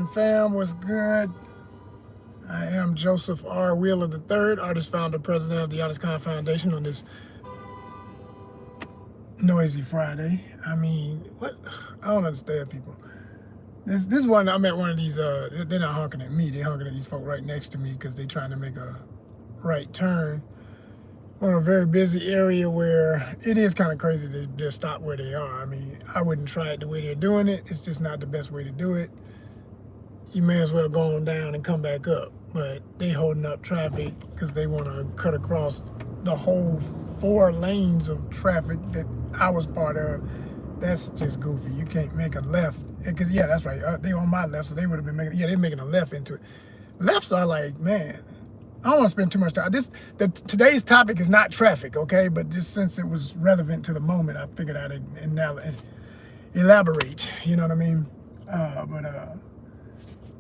ONYXCON fam, what's good? I am Joseph R. Wheeler III, artist, founder, president of the ONYXCON Foundation on this noisy Friday. I mean, what? I don't understand people. This one, I'm at one of these, they're not honking at me, they're honking at these folk right next to me because they're trying to make a right turn on a very busy area where it is kind of crazy that they're stopped where they are. I mean, I wouldn't try it the way they're doing it. It's just not the best way to do it. You may as well go on down and come back up. But they holding up traffic because they want to cut across the whole 4 lanes of traffic that I was part of. That's just goofy. You can't make a left. Because, yeah, that's right. They on my left, so they would have been making, they're making a left into it. Lefts are like, man, I don't want to spend too much time. Today's topic is not traffic, okay? But just since it was relevant to the moment, I figured I'd elaborate. You know what I mean?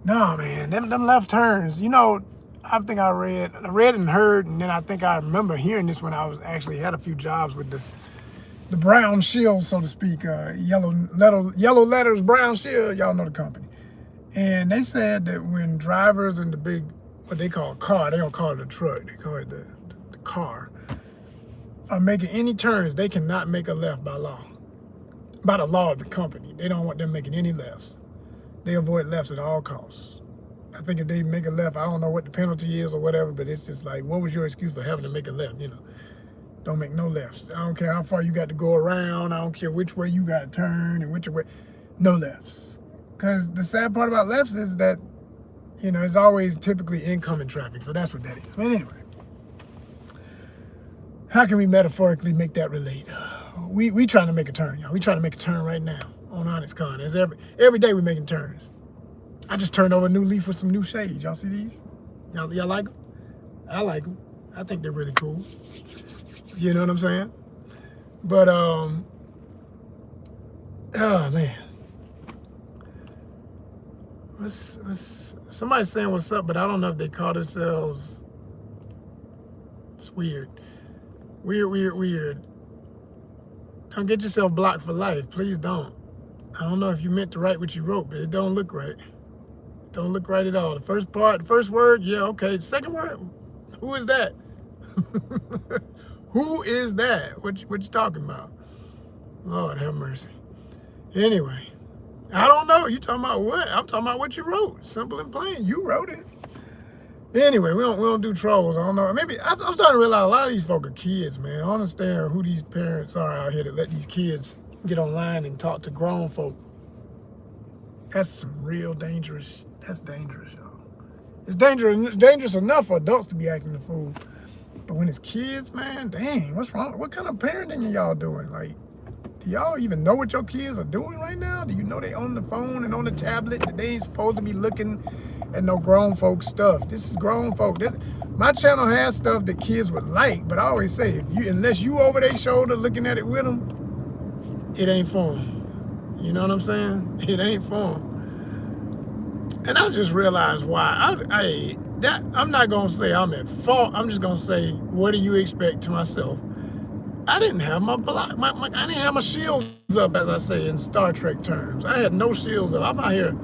No, man, them left turns. You know, I think I read and heard, and then I think I remember hearing this when I was actually had a few jobs with the brown shield, so to speak, yellow letters, brown shield. Y'all know the company. And they said that when drivers in the big, what they call a car, they don't call it a truck, they call it the car, are making any turns, they cannot make a left by law. By the law of the company. They don't want them making any lefts. They avoid lefts at all costs. I think if they make a left, I don't know what the penalty is or whatever, but it's just like, what was your excuse for having to make a left? You know, don't make no lefts. I don't care how far you got to go around. I don't care which way you got to turn and which way. No lefts. Because the sad part about lefts is that, you know, it's always typically incoming traffic. So that's what that is. But anyway, how can we metaphorically make that relate? We trying to make a turn, y'all. We trying to make a turn right now on ONYXCON. As every day we making turns. I just turned over a new leaf with some new shades. Y'all see these? Y'all like them? I like them. I think they're really cool. You know what I'm saying? But oh man, somebody's saying what's up, but I don't know if they call themselves. It's weird. Weird. Don't get yourself blocked for life. Please don't. I don't know if you meant to write what you wrote, but it don't look right. Don't look right at all. The first part, the first word, yeah, okay. The second word, who is that? Who is that? What you talking about? Lord have mercy. Anyway, I don't know. You talking about what? I'm talking about what you wrote. Simple and plain. You wrote it. Anyway, we don't do trolls. I don't know. Maybe I'm starting to realize a lot of these folk are kids, man. I don't understand who these parents are out here that let these kids get online and talk to grown folk. That's some real dangerous. That's dangerous, y'all. It's dangerous enough for adults to be acting the fool, but when it's kids, man, dang, what's wrong? What kind of parenting are y'all doing? Like, do y'all even know what your kids are doing right now? Do you know they on the phone and on the tablet that they ain't supposed to be looking at no grown folk stuff? This is grown folk. My channel has stuff that kids would like, but I always say, unless you over their shoulder looking at it with them, it ain't for them. You know what I'm saying? It ain't for them. And I just realized why. I'm not gonna say I'm at fault. I'm just gonna say, what do you expect to myself? I didn't have my I didn't have my shields up, as I say in Star Trek terms. I had no shields up. I'm out here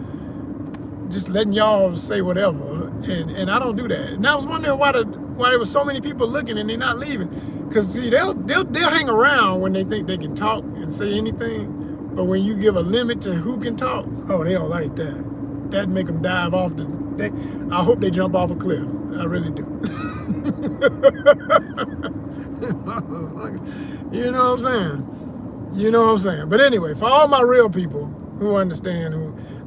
just letting y'all say whatever, and I don't do that. And I was wondering why there were so many people looking and they're not leaving. Because see, they'll hang around when they think they can talk and say anything, but when you give a limit to who can talk, oh, they don't like that. That'd make them dive off I hope they jump off a cliff. I really do. You know what I'm saying? You know what I'm saying? But anyway, for all my real people who understand,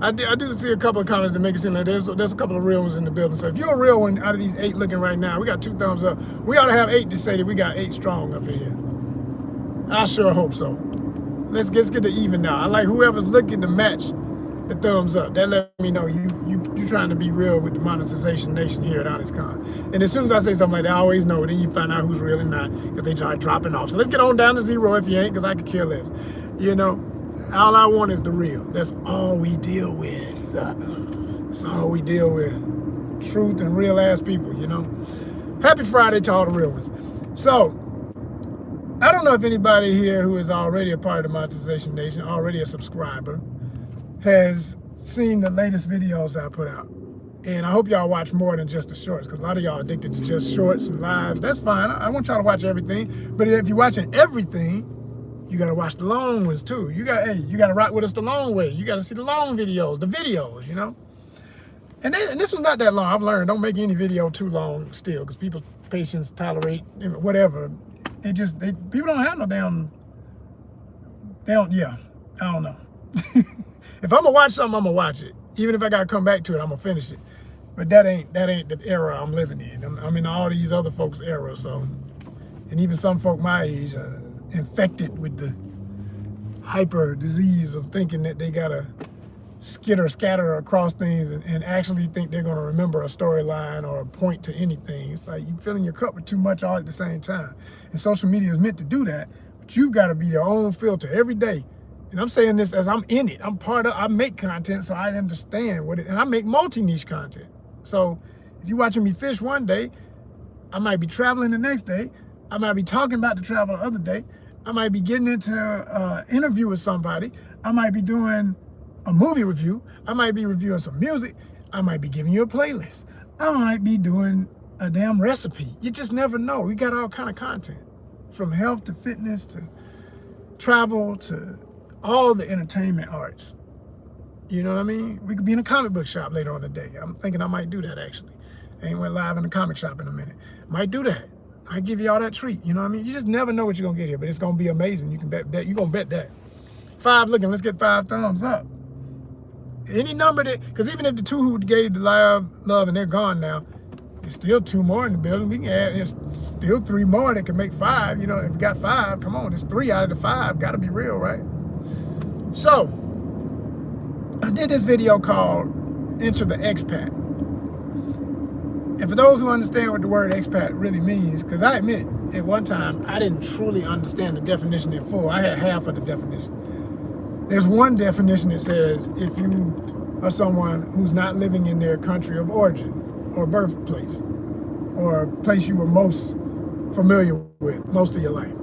I do see a couple of comments that make it seem like there's a couple of real ones in the building. So if you're a real one out of these 8 looking right now, we got 2 thumbs up. We ought to have 8 to say that we got 8 strong up in here. I sure hope so. Let's get to even now. I like whoever's looking to match the thumbs up. That let me know you trying to be real with the monetization nation here at ONYXCON. And as soon as I say something like that, I always know. Then you find out who's real and not, because they start dropping off. So let's get on down to 0 if you ain't, because I could care less. You know, all I want is the real. That's all we deal with. That's all we deal with. Truth and real ass people, you know. Happy Friday to all the real ones. So, I don't know if anybody here who is already a part of the monetization nation, already a subscriber, has seen the latest videos I put out. And I hope y'all watch more than just the shorts, because a lot of y'all addicted to just shorts and lives. That's fine. I want y'all to watch everything. But if you're watching everything, you got to watch the long ones too. You got to rock with us the long way. You got to see the long videos, the videos, you know. And this was not that long. I've learned, don't make any video too long still, because people's patience tolerate whatever. People don't have no damn, yeah, I don't know. If I'm gonna watch something, I'm gonna watch it. Even if I gotta come back to it, I'm gonna finish it. But that ain't the era I'm living in. I'm in all these other folks' era, so, and even some folk my age are infected with the hyper disease of thinking that they gotta scatter across things and actually think they're gonna remember a storyline or a point to anything. It's like you filling your cup with too much all at the same time. And social media is meant to do that, but you've got to be your own filter every day. And I'm saying this as I'm in it. I make content, so I understand what it, and I make multi-niche content. So if you're watching me fish one day, I might be traveling the next day. I might be talking about the travel the other day. I might be getting into an interview with somebody. I might be doing a movie review. I might be reviewing some music. I might be giving you a playlist. I might be doing a damn recipe. You just never know. We got all kind of content, from health to fitness to travel to all the entertainment arts. You know what I mean? We could be in a comic book shop later on today. I'm thinking I might do that actually. I ain't went live in a comic shop in a minute. Might do that. I give you all that treat. You know what I mean? You just never know what you're gonna get here, but it's gonna be amazing. You can bet that. You're gonna bet that. 5 looking. Let's get 5 thumbs up. Any number that, because even if the 2 who gave the live love and they're gone now, there's still 2 more in the building. We can add, there's still 3 more that can make 5. You know, if you got 5, come on, there's 3 out of the 5. Got to be real, right? So, I did this video called Enter the Expat. And for those who understand what the word expat really means, because I admit, at one time, I didn't truly understand the definition in full. I had half of the definition. There's one definition that says if you are someone who's not living in their country of origin or birthplace or place you were most familiar with most of your life.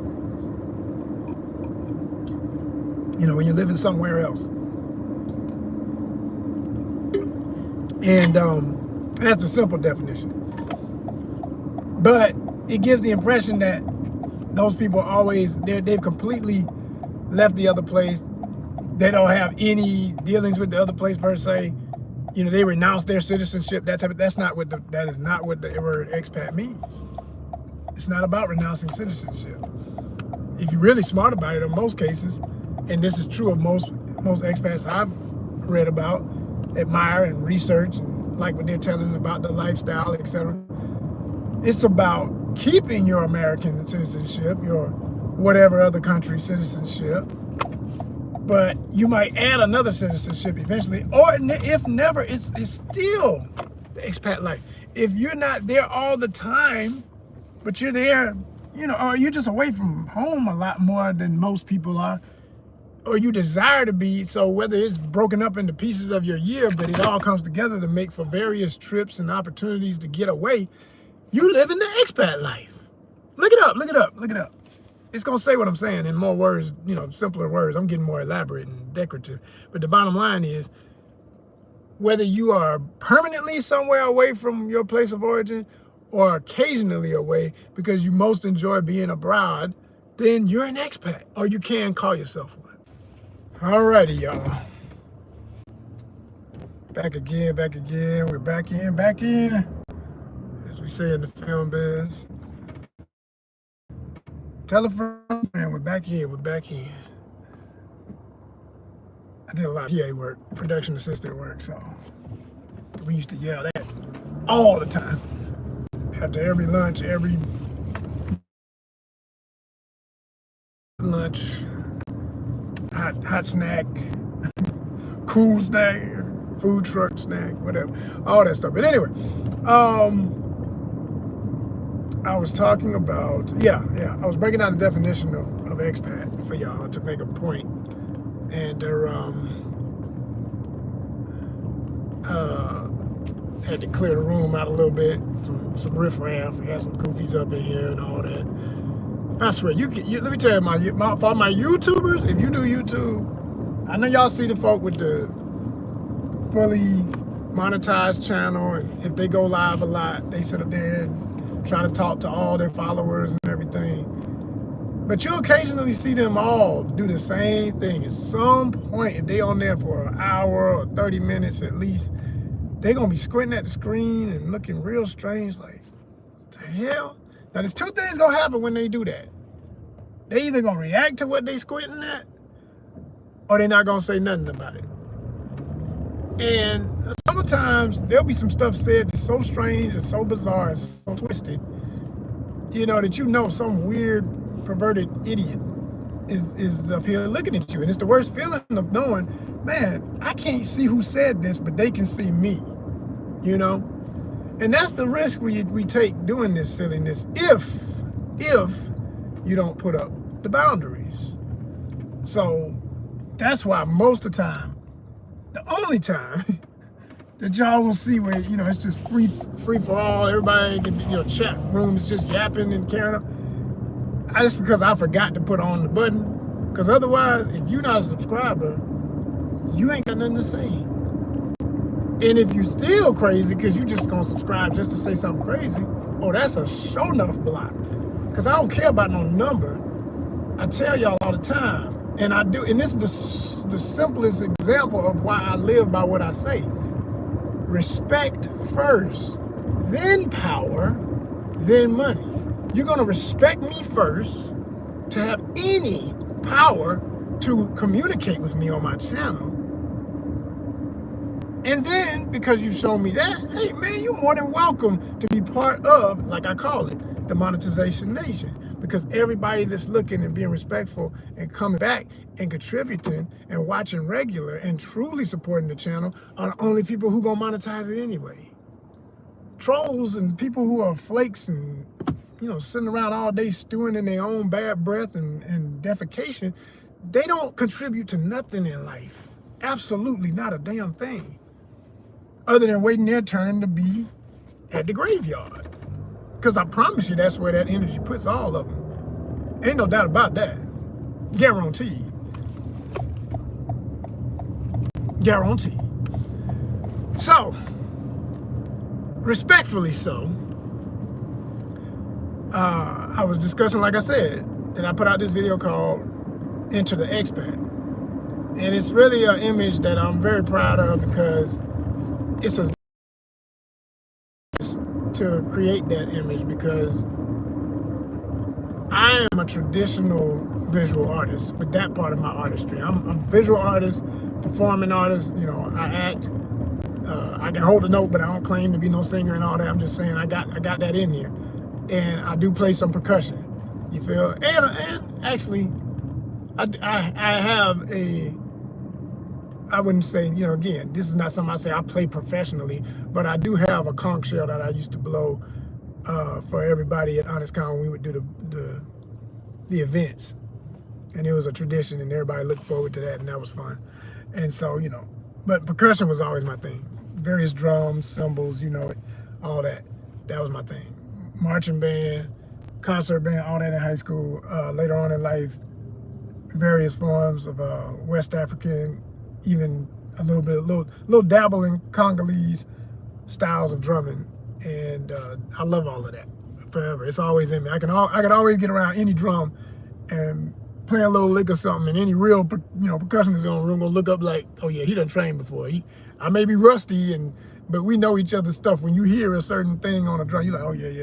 You know, when you're living somewhere else. And that's the simple definition. But it gives the impression that those people always, they've completely left the other place. They don't have any dealings with the other place per se. You know, they renounce their citizenship. That is not what the word expat means. It's not about renouncing citizenship. If you're really smart about it, in most cases, and this is true of most expats I've read about, admire and research and like what they're telling about the lifestyle, etc. It's about keeping your American citizenship, your whatever other country citizenship, but you might add another citizenship eventually, or if never, it's still the expat life. If you're not there all the time, but you're there, you know, or you're just away from home a lot more than most people are, or you desire to be, so whether it's broken up into pieces of your year, but it all comes together to make for various trips and opportunities to get away, you live in the expat life. Look it up, look it up, look it up. It's gonna say what I'm saying in more words, you know, simpler words. I'm getting more elaborate and decorative. But the bottom line is, whether you are permanently somewhere away from your place of origin or occasionally away because you most enjoy being abroad, then you're an expat, or you can call yourself one. Alrighty, y'all. Back again, we're back in, as we say in the film biz. Tell a friend, we're back in. I did a lot of PA work, production assistant work, so we used to yell that all the time. After every lunch, hot snack, cool snack, food truck snack, whatever, all that stuff. But anyway, I was talking about, I was breaking down the definition of expat for y'all to make a point. And had to clear the room out a little bit from some riffraff. We had some goofies up in here and all that. I swear, let me tell you, for my YouTubers, if you do YouTube, I know y'all see the folk with fully monetized channel, and if they go live a lot, they sit up there and try to talk to all their followers and everything. But you occasionally see them all do the same thing. At some point, if they on there for an hour or 30 minutes at least, they're gonna be squinting at the screen and looking real strange, like, the hell? Now there's two things gonna happen when they do that. They either gonna react to what they squinting at, or they're not gonna say nothing about it. And sometimes there'll be some stuff said that's so strange and so bizarre and so twisted, you know, that you know some weird perverted idiot is up here looking at you. And it's the worst feeling of knowing, man, I can't see who said this, but they can see me, you know? And that's the risk we take doing this silliness if you don't put up the boundaries. So that's why most of the time, the only time that y'all will see where, you know, it's just free for all, everybody can be, you know, chat rooms just yapping and carrying up. Just because I forgot to put on the button. Because otherwise, if you're not a subscriber, you ain't got nothing to say. And if you still crazy because you just gonna subscribe just to say something crazy, oh, that's a show enough block. Because I don't care about no number. I tell y'all all the time, and I do, and this is the simplest example of why I live by what I say. Respect first, then power, then money. You're gonna respect me first to have any power to communicate with me on my channel. And then, because you've shown me that, hey man, you're more than welcome to be part of, like I call it, the monetization nation. Because everybody that's looking and being respectful and coming back and contributing and watching regular and truly supporting the channel are the only people who gonna monetize it anyway. Trolls and people who are flakes and, you know, sitting around all day stewing in their own bad breath and defecation, they don't contribute to nothing in life. Absolutely not a damn thing. Other than waiting their turn to be at the graveyard. Because I promise you that's where that energy puts all of them. Ain't no doubt about that. Guaranteed. Guaranteed. So, respectfully so, I was discussing, like I said, that I put out this video called Enter the Expat. And it's really an image that I'm very proud of because it's a to create that image, because I am a traditional visual artist with that part of my artistry. I'm a visual artist, performing artist, you know, I act, I can hold a note, but I don't claim to be no singer and all that. I'm just saying I got that in here. And I do play some percussion, you feel? And actually, I have a, I wouldn't say, you know, again, this is not something I say I play professionally, but I do have a conch shell that I used to blow for everybody at ONYXCON when we would do the events. And it was a tradition and everybody looked forward to that, and that was fun. And so, you know, but percussion was always my thing. Various drums, cymbals, you know, all that. That was my thing. Marching band, concert band, all that in high school. Later on in life, various forms of West African, even a little dabble in Congolese styles of drumming, and I love all of that forever. It's always in me. I could always get around any drum and play a little lick or something, and any real, you know, percussionist in the room will look up like, oh yeah, he done trained before. I may be rusty, but we know each other's stuff. When you hear a certain thing on a drum, you're like, oh yeah.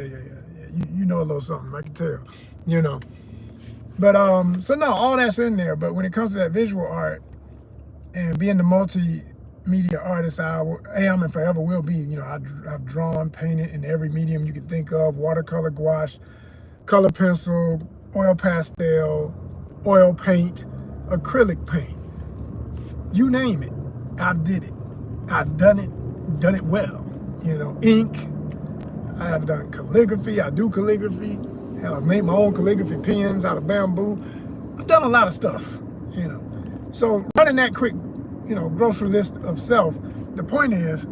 You know a little something. I can tell, you know. But so no, all that's in there. But when it comes to that visual art, and being the multimedia artist I am and forever will be, you know, I've drawn, painted in every medium you can think of: watercolor, gouache, color pencil, oil pastel, oil paint, acrylic paint. You name it, I've did it. I've done it well. You know, ink. I have done calligraphy. I do calligraphy. Hell, I've made my own calligraphy pens out of bamboo. I've done a lot of stuff, you know. So running that quick, you know, grocery list of self, the point is,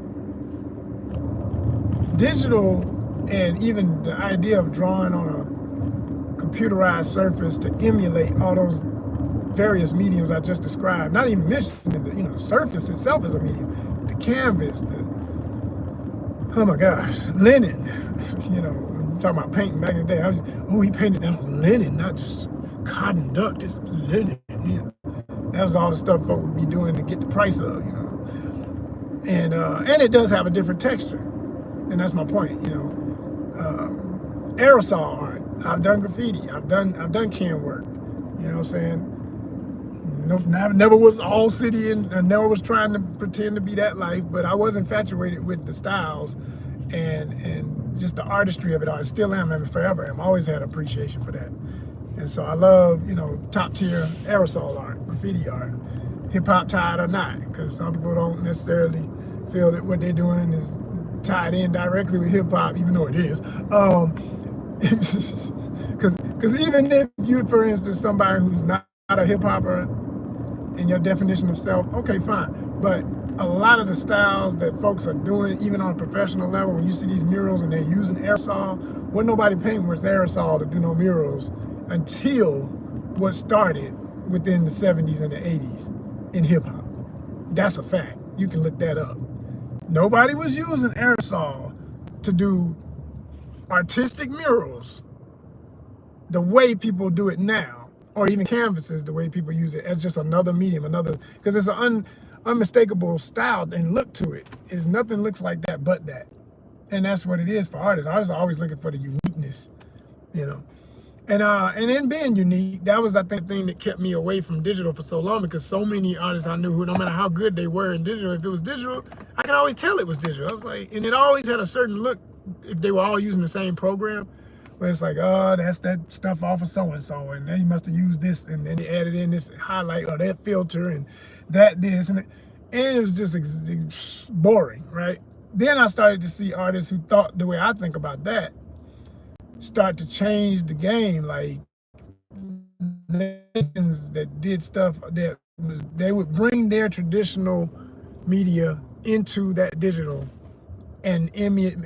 digital and even the idea of drawing on a computerized surface to emulate all those various mediums I just described, not even mentioning the, you know, the surface itself is a medium. the canvas, oh my gosh, linen. You know, I'm talking about painting back in the day. He painted that on linen, not just cotton duck, just linen. You know, that was all the stuff folk would be doing to get the price up. You know, and it does have a different texture, and that's my point. You know, aerosol art. I've done graffiti. I've done can work. You know what I'm saying? No, never was all city and never was trying to pretend to be that life, but I was infatuated with the styles and just the artistry of it all. I still am, and forever. I've always had appreciation for that. And so I love, you know, top tier aerosol art, graffiti art, hip hop tied or not, because some people don't necessarily feel that what they're doing is tied in directly with hip hop, even though it is. Because even if you, for instance, somebody who's not a hip hopper in your definition of self, okay, fine. But a lot of the styles that folks are doing, even on a professional level, when you see these murals and they're using aerosol, wasn't nobody painting with aerosol to do no murals until what started within the 70s and the 80s in hip hop. That's a fact. You can look that up. Nobody was using aerosol to do artistic murals the way people do it now, or even canvases the way people use it as just another medium, because it's an unmistakable style and look to it. It's nothing looks like that but that. And that's what it is for artists. Artists are always looking for the uniqueness, you know. And in being unique, that was, I think, the thing that kept me away from digital for so long, because so many artists I knew who, no matter how good they were in digital, if it was digital, I could always tell it was digital. I was like, and it always had a certain look if they were all using the same program, where it's like, oh, that's that stuff off of so-and-so, and they must have used this, and then they added in this highlight or that filter and that this, and it was just boring, right? Then I started to see artists who thought the way I think about that start to change the game, like legends that did stuff that they would bring their traditional media into that digital and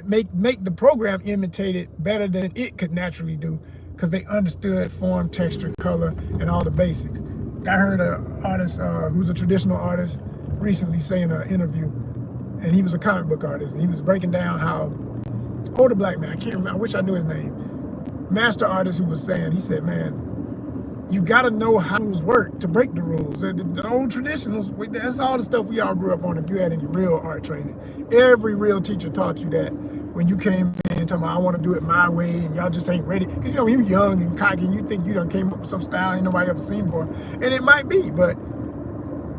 make the program imitate it better than it could naturally do, because they understood form, texture, color, and all the basics. I heard an artist who's a traditional artist recently say in an interview, and he was a comic book artist, and he was breaking down how older black man, I can't remember, I wish I knew his name, master artist, who was saying, he said, man, you gotta know how rules work to break the rules. The old traditionals, that's all the stuff we all grew up on if you had any real art training. Every real teacher taught you that when you came in talking about, I want to do it my way, and y'all just ain't ready. Because, you know, you're young and cocky, and you think you done came up with some style ain't nobody ever seen before. And it might be, but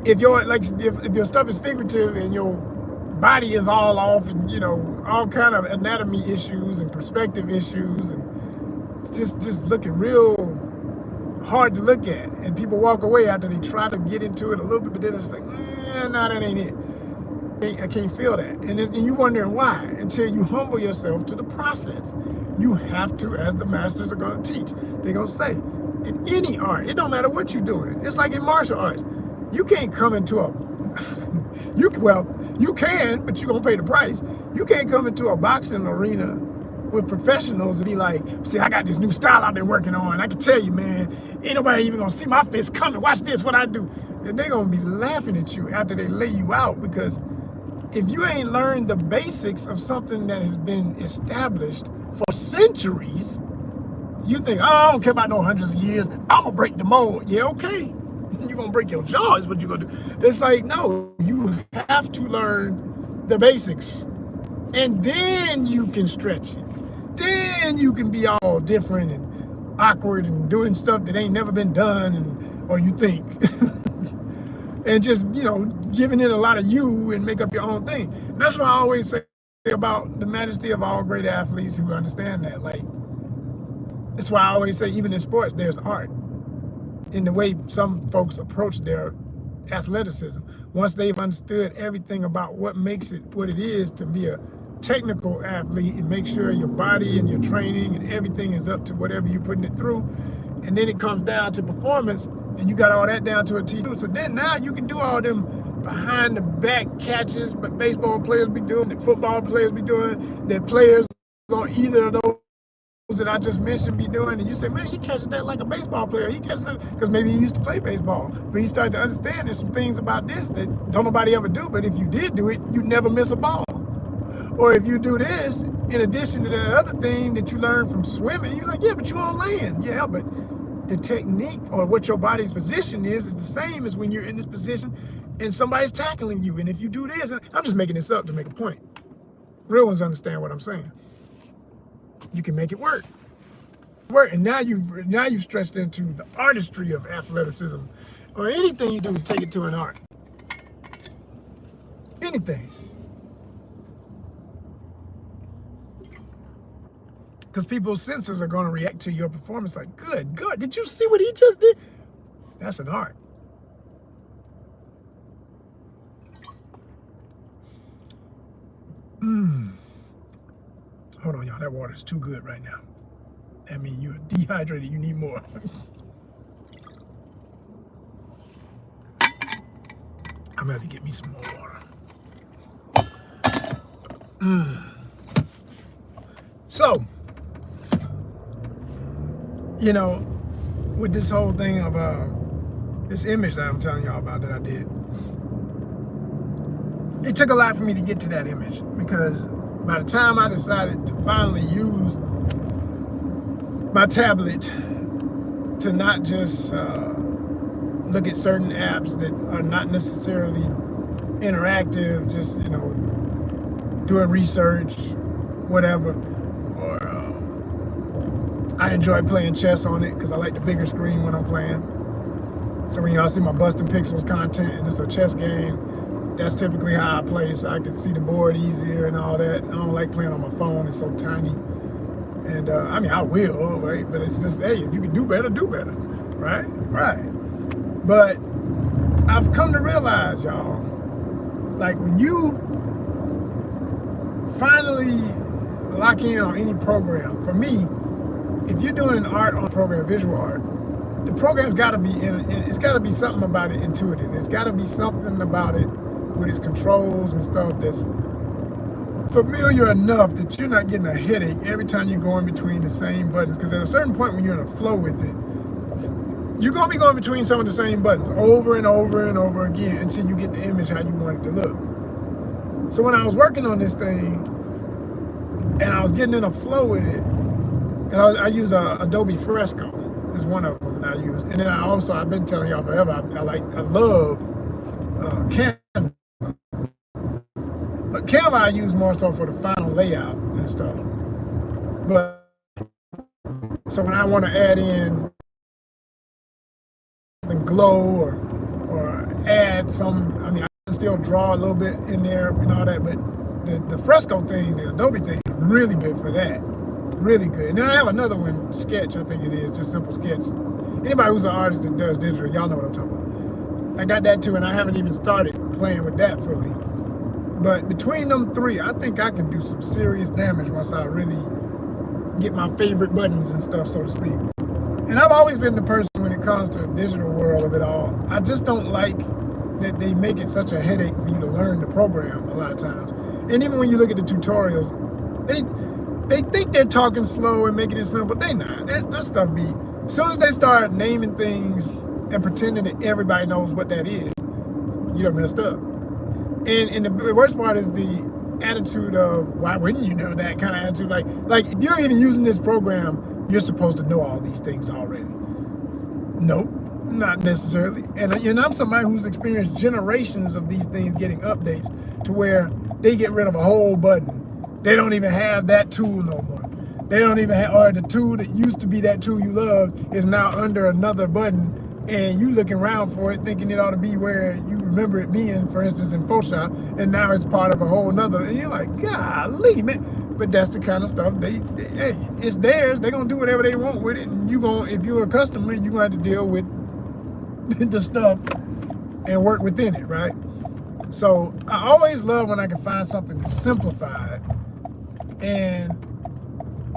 if your stuff is figurative and your body is all off, and, you know, all kind of anatomy issues and perspective issues, and it's just looking real hard to look at, and people walk away after they try to get into it a little bit, but then it's like, no, that ain't it. I can't feel that. And you're wondering why, until you humble yourself to the process. You have to, as the masters are going to teach, they're going to say, in any art, it don't matter what you're doing. It's like in martial arts. You can't come into you can, but you're going to pay the price. You can't come into a boxing arena with professionals and be like, see, I got this new style I've been working on. I can tell you, man, ain't nobody even gonna see my fist coming. Watch this, what I do. And they're gonna be laughing at you after they lay you out, because if you ain't learned the basics of something that has been established for centuries, you think, oh, I don't care about no hundreds of years, I'm gonna break the mold. Yeah, okay. You're gonna break your jaw is what you're gonna do. It's like, no, you have to learn the basics, and then you can stretch it. Then you can be all different and awkward and doing stuff that ain't never been done, or you think, and just, you know, giving it a lot of you and make up your own thing. And that's what I always say about the majesty of all great athletes who understand that. Like, that's why I always say, even in sports, there's art in the way some folks approach their athleticism. Once they've understood everything about what makes it what it is to be a technical athlete, and make sure your body and your training and everything is up to whatever you're putting it through, and then it comes down to performance, and you got all that down to a T. So then now you can do all them behind the back catches, but baseball players be doing, that football players be doing, that players on either of those that I just mentioned be doing, and you say, man, he catches that like a baseball player. He catches that because maybe he used to play baseball, but he started to understand there's some things about this that don't nobody ever do. But if you did do it, you'd never miss a ball. Or if you do this, in addition to that other thing that you learned from swimming, you're like, yeah, but you on land. Yeah, but the technique or what your body's position is the same as when you're in this position and somebody's tackling you. And if you do this, and I'm just making this up to make a point. Real ones understand what I'm saying. You can make it work. And now you've stretched into the artistry of athleticism, or anything you do, take it to an art. Anything. Because people's senses are going to react to your performance like, good, did you see what he just did? That's an art. Hold on, y'all, that water's too good right now. That means you're dehydrated, you need more. I'm gonna have to get me some more water. So, you know, with this whole thing of this image that I'm telling y'all about that I did, it took a lot for me to get to that image, because by the time I decided to finally use my tablet to not just look at certain apps that are not necessarily interactive, just, you know, doing research, whatever, or I enjoy playing chess on it because I like the bigger screen when I'm playing. So when y'all see my Busting Pixels content and it's a chess game, that's typically how I play, so I can see the board easier and all that. I don't like playing on my phone, it's so tiny. And I mean, I will, right? But it's just, hey, if you can do better, right? Right. But I've come to realize, y'all, like when you finally lock in on any program, for me, if you're doing art on a program, visual art, the program's got to be it's got to be something about it intuitive. It's got to be something about it with its controls and stuff that's familiar enough that you're not getting a headache every time you go in between the same buttons. Because at a certain point when you're in a flow with it, you're going to be going between some of the same buttons over and over and over again until you get the image how you want it to look. So when I was working on this thing and I was getting in a flow with it, and I use Adobe Fresco is one of them that I use. And then I've been telling y'all forever, I love Canva. But Canva I use more so for the final layout and stuff. But so when I want to add in the glow or add some, I mean, I can still draw a little bit in there and all that, but the Fresco thing, the Adobe thing, is really good for that. Really good. And then I have another one, Sketch, I think it is, just simple Sketch. Anybody who's an artist that does digital, y'all know what I'm talking about. I got that too, and I haven't even started playing with that fully. But between them three, I think I can do some serious damage once I really get my favorite buttons and stuff, so to speak. And I've always been the person when it comes to the digital world of it all. I just don't like that they make it such a headache for you to learn the program a lot of times. And even when you look at the tutorials, they think they're talking slow and making it simple. They not. That stuff be, as soon as they start naming things and pretending that everybody knows what that is, you done messed up. And the worst part is the attitude of, why wouldn't you know that kind of attitude? Like if you're even using this program, you're supposed to know all these things already. Nope, not necessarily. And I'm somebody who's experienced generations of these things getting updates to where they get rid of a whole button. They don't even have that tool no more. They don't even have, or the tool that used to be that tool you loved is now under another button, and you looking around for it thinking it ought to be where you remember it being, for instance, in Photoshop, and now it's part of a whole nother, and you're like, golly, man. But that's the kind of stuff hey, it's theirs. They're gonna do whatever they want with it, and if you're a customer, you're gonna have to deal with the stuff and work within it, right? So I always love when I can find something that's simplified. And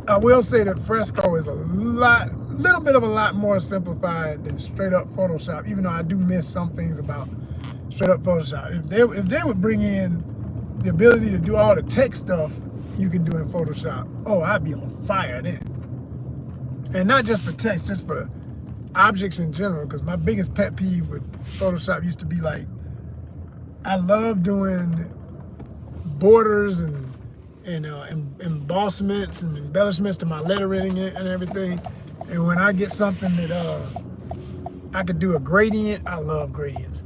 I will say that Fresco is a little bit of a lot more simplified than straight up Photoshop, even though I do miss some things about straight up Photoshop. If they would bring in the ability to do all the tech stuff you can do in Photoshop, oh, I'd be on fire then. And not just for text, just for objects in general. Because my biggest pet peeve with Photoshop used to be like, I love doing borders and embossments and embellishments to my lettering and everything. And when I get something that I could do a gradient, I love gradients.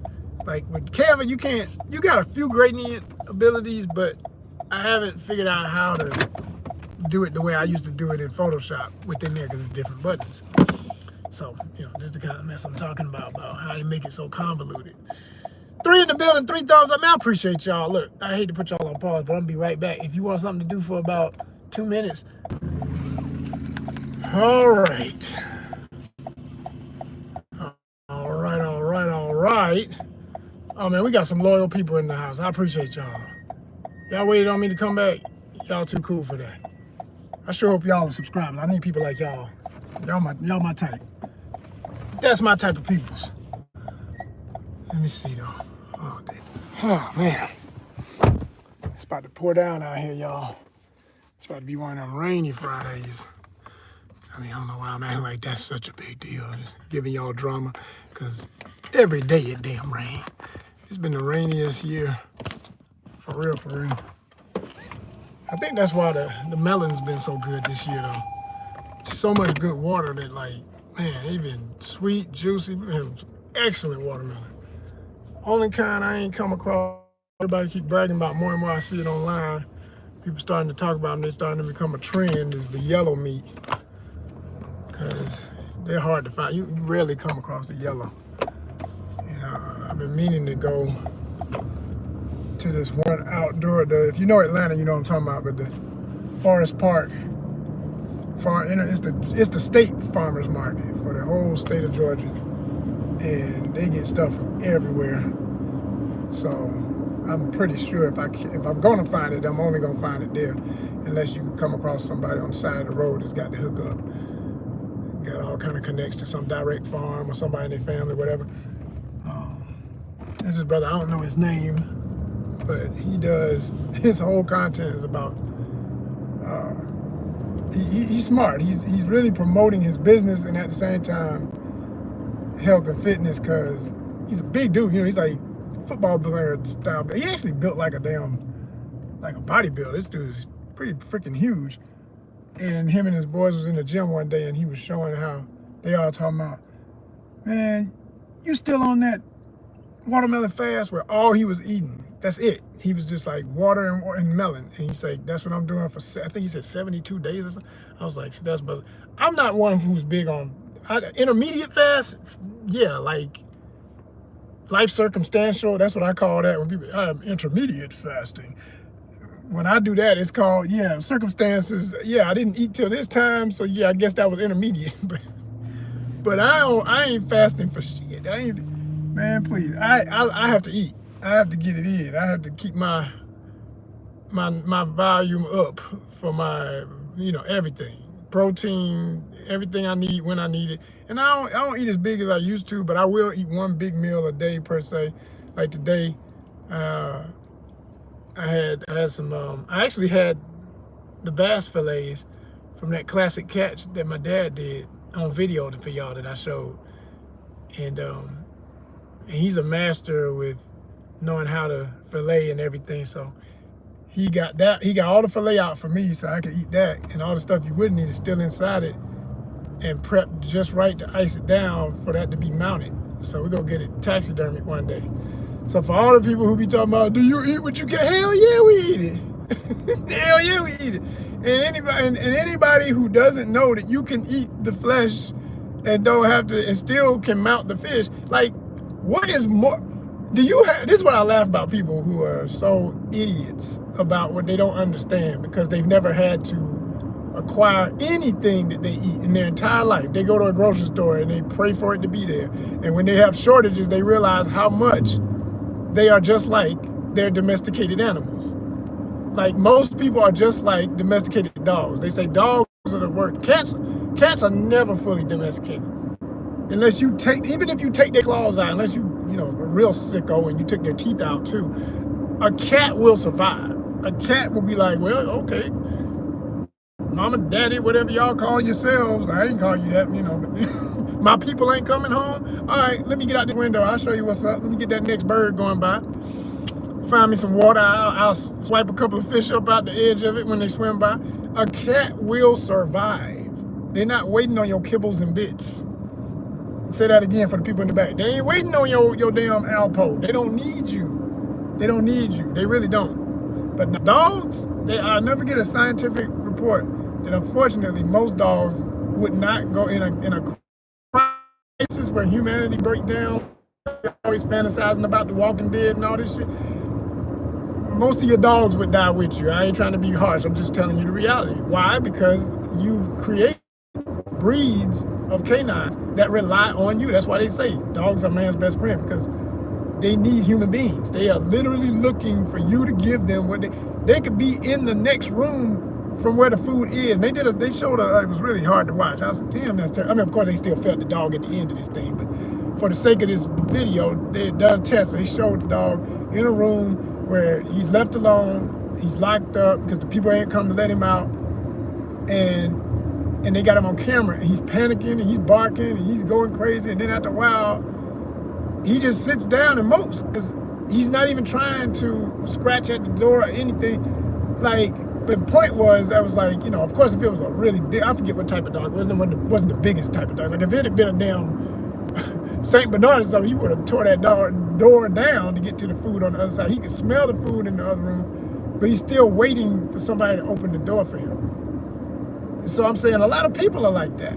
Like with Canva, you got a few gradient abilities, but I haven't figured out how to do it the way I used to do it in Photoshop within there, because it's different buttons. So, this is the kind of mess I'm talking about how you make it so convoluted. 3 in the building, 3 thumbs up. Man, I appreciate y'all. Look, I hate to put y'all on pause, but I'm gonna be right back. If you want something to do for about 2 minutes. All right. All right. Oh man, we got some loyal people in the house. I appreciate y'all. Y'all waited on me to come back. Y'all too cool for that. I sure hope y'all are subscribers. I need people like y'all. Y'all my type. That's my type of peoples. Let me see though. Oh man. It's about to pour down out here, y'all. It's about to be one of them rainy Fridays. I don't know why I'm acting like that's such a big deal. Just giving y'all drama, because every day it damn rain. It's been the rainiest year. For real. I think that's why the melon's been so good this year though. Just so much good water that man, they've been sweet, juicy, excellent watermelon. Only kind I ain't come across, everybody keep bragging about more and more. I see it online. People starting to talk about them, they're starting to become a trend, is the yellow meat. Because they're hard to find. You rarely come across the yellow. I've been meaning to go to this one outdoor, if you know Atlanta, you know what I'm talking about, but the Forest Park, it's the state farmers market for the whole state of Georgia. And they get stuff from everywhere. So I'm pretty sure if I'm gonna find it, I'm only gonna find it there, unless you come across somebody on the side of the road that's got the hookup, got all kind of connects to some direct farm or somebody in their family, whatever. This is brother, I don't know his name, but his whole content is about, he's smart. He's really promoting his business and at the same time health and fitness, because he's a big dude. He's like football player style. He actually built like a bodybuilder. This dude is pretty freaking huge. And him and his boys was in the gym one day, and he was showing how they all talking about, man, you still on that watermelon fast where all he was eating, that's it. He was just like water and melon. And he's like, that's what I'm doing for, I think he said 72 days or something. I was like, but I'm not one who's big on intermediate fast. Yeah, like life circumstantial. That's what I call that when people, I'm intermediate fasting. When I do that, it's called, circumstances. Yeah, I didn't eat till this time, so yeah, I guess that was intermediate. But I ain't fasting for shit. Man, please. I have to eat. I have to get it in. I have to keep my volume up for my, everything. Protein, everything I need when I need it. And I don't eat as big as I used to, but I will eat one big meal a day per se. Like today, I had some, I actually had the bass fillets from that classic catch that my dad did on video for y'all that I showed. And he's a master with knowing how to fillet and everything. So he got all the fillet out for me so I could eat that. And all the stuff you wouldn't need is still inside it and prepped just right to ice it down for that to be mounted. So we're gonna get it taxidermied one day. So for all the people who be talking about, do you eat what you get? Hell yeah, we eat it. Hell yeah, we eat it. And anybody who doesn't know that you can eat the flesh and don't have to, and still can mount the fish, like, what is more? This is what I laugh about people who are so idiots about what they don't understand because they've never had to acquire anything that they eat in their entire life. They go to a grocery store and they pray for it to be there. And when they have shortages, they realize how much they are just like their domesticated animals. Like most people are just like domesticated dogs. They say dogs are the worst. Cats are never fully domesticated. Unless you even if you take their claws out, unless you a real sicko and you took their teeth out too, a cat will survive. A cat will be like, well, okay, I'm mama, daddy, whatever y'all call yourselves. I ain't call you that, you know. But my people ain't coming home. All right, let me get out the window. I'll show you what's up. Let me get that next bird going by. Find me some water. I'll swipe a couple of fish up out the edge of it when they swim by. A cat will survive. They're not waiting on your kibbles and bits. Say that again for the people in the back. They ain't waiting on your damn Alpo. They don't need you. They don't need you. They really don't. But the dogs, I'll never get a scientific report that unfortunately most dogs would not go in a crisis where humanity breaks down. They're always fantasizing about the Walking Dead and all this shit. Most of your dogs would die with you. I ain't trying to be harsh. I'm just telling you the reality. Why? Because you've created breeds of canines that rely on you. That's why they say dogs are man's best friend, because they need human beings. They are literally looking for you to give them what they could be in the next room from where the food is. And they showed it was really hard to watch. I was like, damn, that's terrible. I mean, of course they still fed the dog at the end of this thing, but for the sake of this video, they had done tests. They showed the dog in a room where he's left alone, he's locked up because the people ain't come to let him out, and they got him on camera, and he's panicking, and he's barking, and he's going crazy, and then after a while, he just sits down and mopes, because he's not even trying to scratch at the door or anything. Like, but the point was, that was like, you know, of course, if it was a really big, I forget what type of dog, it wasn't the biggest type of dog. Like, if it had been a damn St. Bernard or something, he would have tore that door down to get to the food on the other side. He could smell the food in the other room, but he's still waiting for somebody to open the door for him. So I'm saying a lot of people are like that.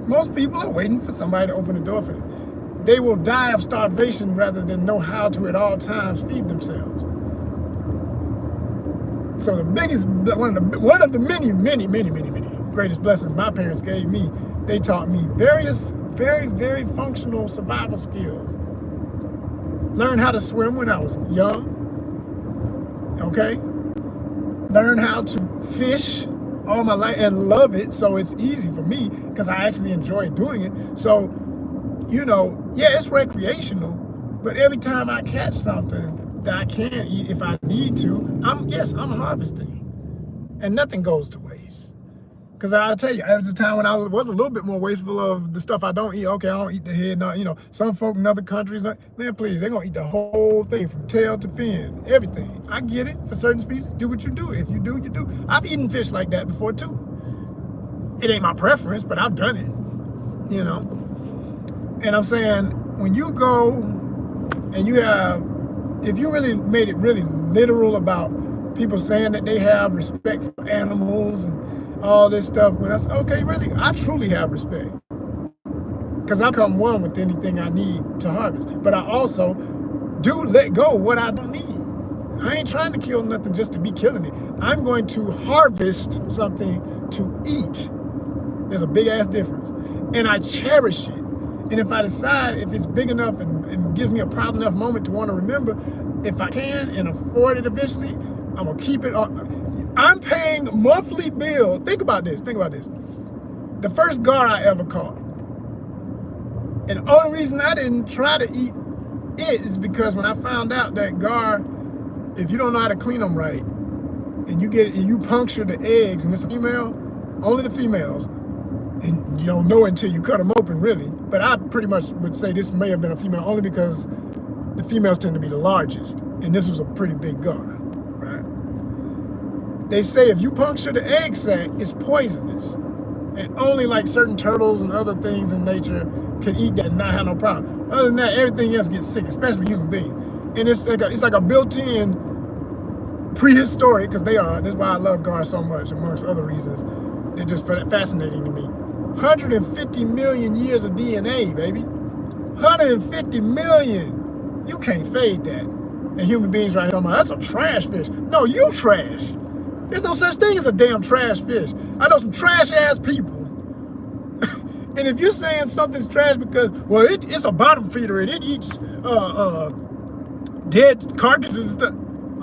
Most people are waiting for somebody to open the door for them. They will die of starvation rather than know how to at all times feed themselves. So the biggest, one of the many greatest blessings my parents gave me, they taught me various very, very functional survival skills. Learned how to swim when I was young, okay? Learned how to fish all my life and love it, so it's easy for me because I actually enjoy doing it. So, you know, yeah, it's recreational, but every time I catch something that I can eat if I need to, I'm harvesting, and nothing goes to waste. Because I'll tell you, there was a time when I was a little bit more wasteful of the stuff I don't eat. Okay, I don't eat the head. No, you know, some folk in other countries, man, please, they're going to eat the whole thing from tail to fin, everything. I get it. For certain species, do what you do. If you do, you do. I've eaten fish like that before, too. It ain't my preference, but I've done it, you know. And I'm saying, when you go and you have, if you really made it really literal about people saying that they have respect for animals and all this stuff, when I say, okay, really, I truly have respect, because I come one with anything I need to harvest. But I also do let go of what I don't need. I ain't trying to kill nothing just to be killing it. I'm going to harvest something to eat. There's a big ass difference. And I cherish it. And if I decide, if it's big enough and gives me a proud enough moment to want to remember, if I can and afford it eventually, I'm gonna keep it on. I'm paying monthly bill. Think about this. The first gar I ever caught, and the only reason I didn't try to eat it is because when I found out that gar, if you don't know how to clean them right, and you puncture the eggs, and it's a female, only the females, and you don't know until you cut them open, really. But I pretty much would say this may have been a female only because the females tend to be the largest, and this was a pretty big gar, right? They say if you puncture the egg sac, it's poisonous, and only like certain turtles and other things in nature can eat that and not have no problem. Other than that, everything else gets sick, especially human beings. And it's like a built-in prehistoric, because they are. That's why I love gars so much, amongst other reasons. They're just fascinating to me. 150 million years of DNA, baby. 150 million. You can't fade that. And human beings right here talking about, that's a trash fish. No, you trash. There's no such thing as a damn trash fish. I know some trash ass people. And if you're saying something's trash because, well, it's a bottom feeder and it eats dead carcasses and stuff.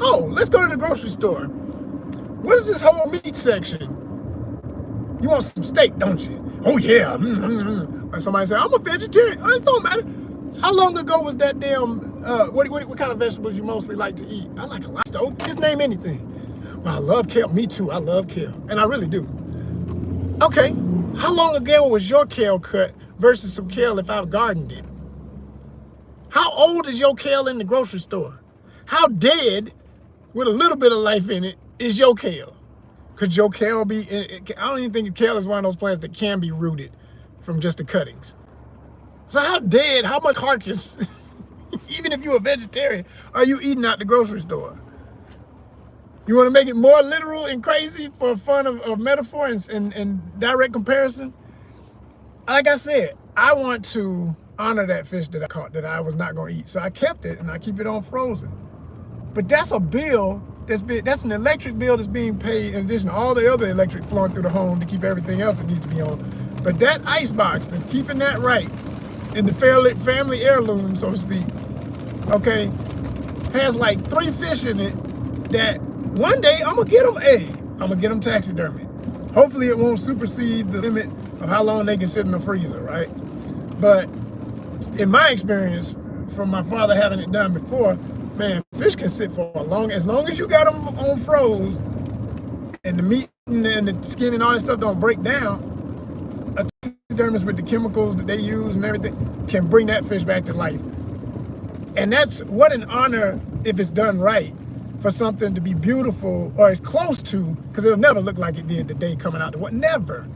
Oh, let's go to the grocery store. What is this whole meat section? You want some steak, don't you? Oh yeah. Or somebody say, I'm a vegetarian. It don't matter. How long ago was that damn, what kind of vegetables you mostly like to eat? I like a lot of stuff. Just name anything. Well, I love kale. Me too. I love kale. And I really do. Okay, how long ago was your kale cut versus some kale if I've gardened it? How old is your kale in the grocery store? How dead, with a little bit of life in it, is your kale? Could your kale be, I don't even think kale is one of those plants that can be rooted from just the cuttings. So how dead, how much carcass, even if you're a vegetarian, are you eating out the grocery store? You want to make it more literal and crazy for fun of metaphor and direct comparison? Like I said, I want to honor that fish that I caught that I was not going to eat. So I kept it and I keep it on frozen. But that's a bill that's an electric bill that's being paid in addition to all the other electric flowing through the home to keep everything else that needs to be on. But that ice box that's keeping that right in the family heirloom, so to speak, okay, has like 3 fish in it that one day I'm gonna get them. I'm gonna get them taxidermy. Hopefully it won't supersede the limit of how long they can sit in the freezer, right? But in my experience, from my father having it done before, man, fish can sit for as long as you got them on froze and the meat and the skin and all that stuff don't break down. A taxidermist with the chemicals that they use and everything can bring that fish back to life. And that's what an honor if it's done right, for something to be beautiful or as close to, because it'll never look like it did the day coming out to what, never.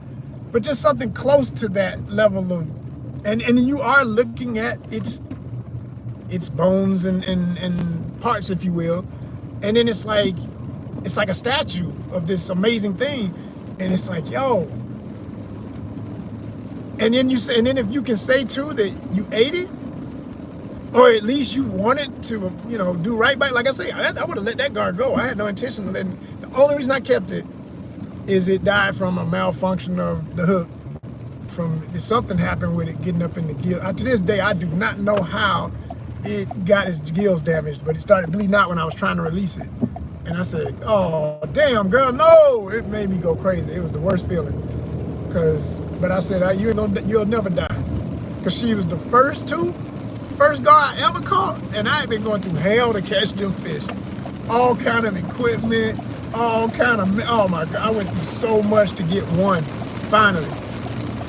But just something close to that level of, and you are looking at its bones and parts, if you will, and then it's like a statue of this amazing thing, and it's like, yo. And then if you can say too that you ate it, or at least you wanted to, do right by it. Like I say, I would have let that guard go. I had no intention of letting. The only reason I kept it is it died from a malfunction of the hook. Something happened with it getting up in the gill. To this day, I do not know how it got its gills damaged, but it started bleeding out when I was trying to release it. And I said, oh, damn, girl, no. It made me go crazy. It was the worst feeling. But I said, you'll never die. Because she was the first guard I ever caught, and I had been going through hell to catch them fish. All kind of equipment, oh my God, I went through so much to get one, finally.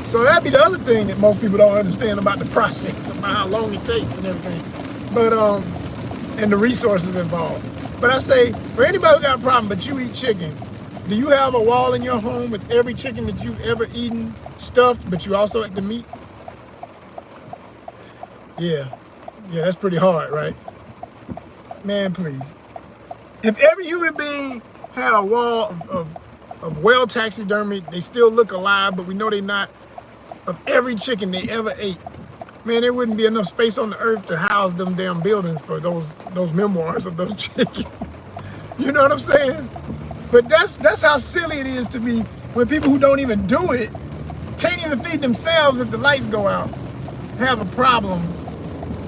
So that'd be the other thing that most people don't understand about the process, about how long it takes and everything. But, and the resources involved. But I say, for anybody who got a problem, but you eat chicken, do you have a wall in your home with every chicken that you've ever eaten stuffed, but you also eat the meat? Yeah, that's pretty hard, right? Man, please. If every human being had a wall of well taxidermy, they still look alive, but we know they're not, of every chicken they ever ate, man, there wouldn't be enough space on the earth to house them damn buildings for those memoirs of those chickens. You know what I'm saying? But that's how silly it is to me when people who don't even do it, can't even feed themselves if the lights go out, have a problem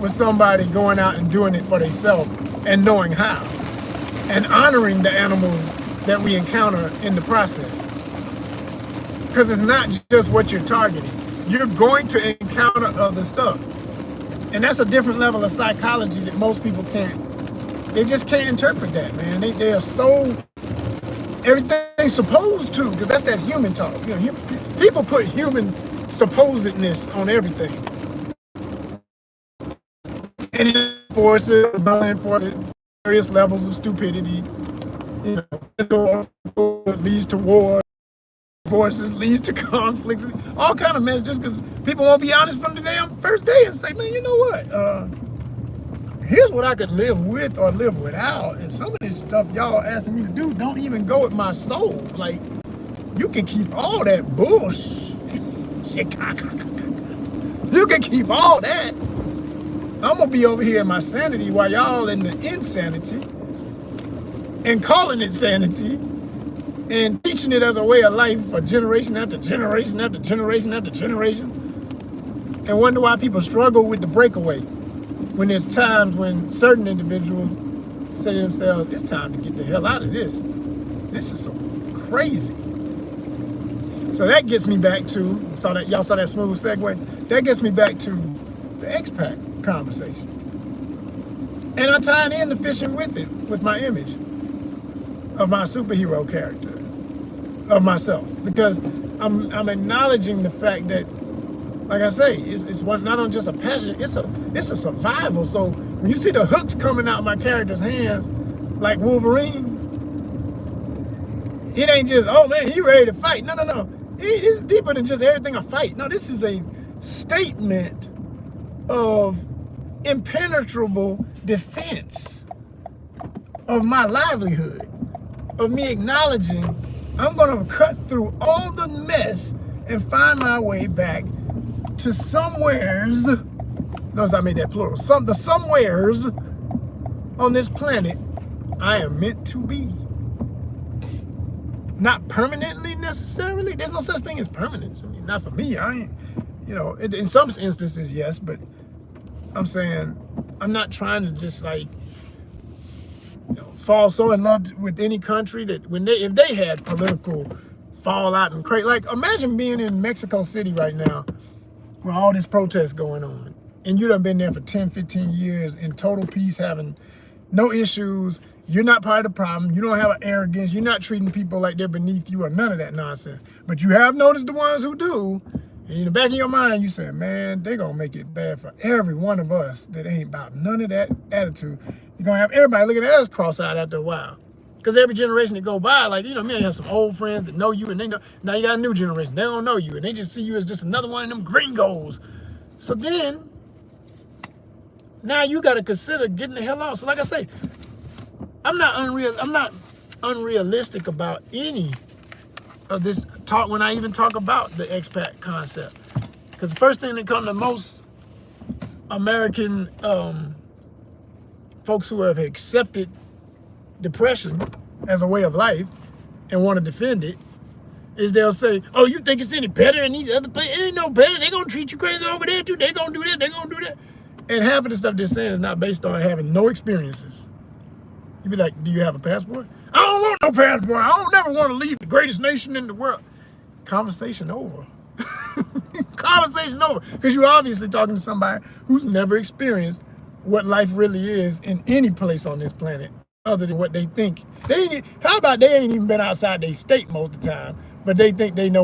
with somebody going out and doing it for themselves and knowing how, and honoring the animals that we encounter in the process. Because it's not just what you're targeting. You're going to encounter other stuff. And that's a different level of psychology that most people they just can't interpret that, man. They are so, everything's supposed to, because that's that human talk. People put human supposedness on everything. And it forces various levels of stupidity. It leads to war, forces leads to conflicts, all kind of mess, just because people won't be honest from the damn first day and say, man, you know what? Here's what I could live with or live without. And some of this stuff y'all asking me to do don't even go with my soul. Like, you can keep all that bullshit. You can keep all that. I'm gonna be over here in my sanity while y'all in the insanity and calling it sanity and teaching it as a way of life for generation after generation after generation after generation, and wonder why people struggle with the breakaway when there's times when certain individuals say to themselves, it's time to get the hell out of this. This is so crazy. So that gets me back to, y'all saw that smooth segue? That gets me back to the expat conversation. And I tied in the fishing with it, with my image of my superhero character. of myself, because I'm acknowledging the fact that, like I say, it's one, not on just a passion, it's a survival. So when you see the hooks coming out of my character's hands, like Wolverine, it ain't just, oh man, he ready to fight. No, no, no. It's deeper than just everything a fight. No, this is a statement of impenetrable defense of my livelihood, of me acknowledging I'm gonna cut through all the mess and find my way back to somewheres. Notice I made that plural. The somewheres on this planet I am meant to be. Not permanently necessarily. There's no such thing as permanence. I mean, not for me. I ain't, you know, in some instances, yes, but I'm saying I'm not trying to just like, you know, fall so in love with any country that if they had political fallout and crazy, like imagine being in Mexico City right now where all this protest going on, and you done been there for 10, 15 years in total peace, having no issues. You're not part of the problem. You don't have an arrogance. You're not treating people like they're beneath you or none of that nonsense. But you have noticed the ones who do. And in the back of your mind, you say, man, they're going to make it bad for every one of us that ain't about none of that attitude. You're going to have everybody looking at us cross-eyed after a while. Because every generation that go by, like, you know, me, I have some old friends that know you, and they know, now you got a new generation. They don't know you, and they just see you as just another one of them gringos. So then, now you got to consider getting the hell out. So like I say, I'm not unrealistic about any of this talk when I even talk about the expat concept. Because the first thing that comes to most American folks who have accepted depression as a way of life and want to defend it is they'll say, oh, you think it's any better than these other places? It ain't no better. They're going to treat you crazy over there too. They're going to do that. They're going to do that. And half of the stuff they're saying is not based on having no experiences. You'd be like, do you have a passport? I don't want no passport. I don't never want to leave the greatest nation in the world. Conversation over. Conversation over. Because you're obviously talking to somebody who's never experienced what life really is in any place on this planet other than what they think. How about they ain't even been outside their state most of the time, but they think they know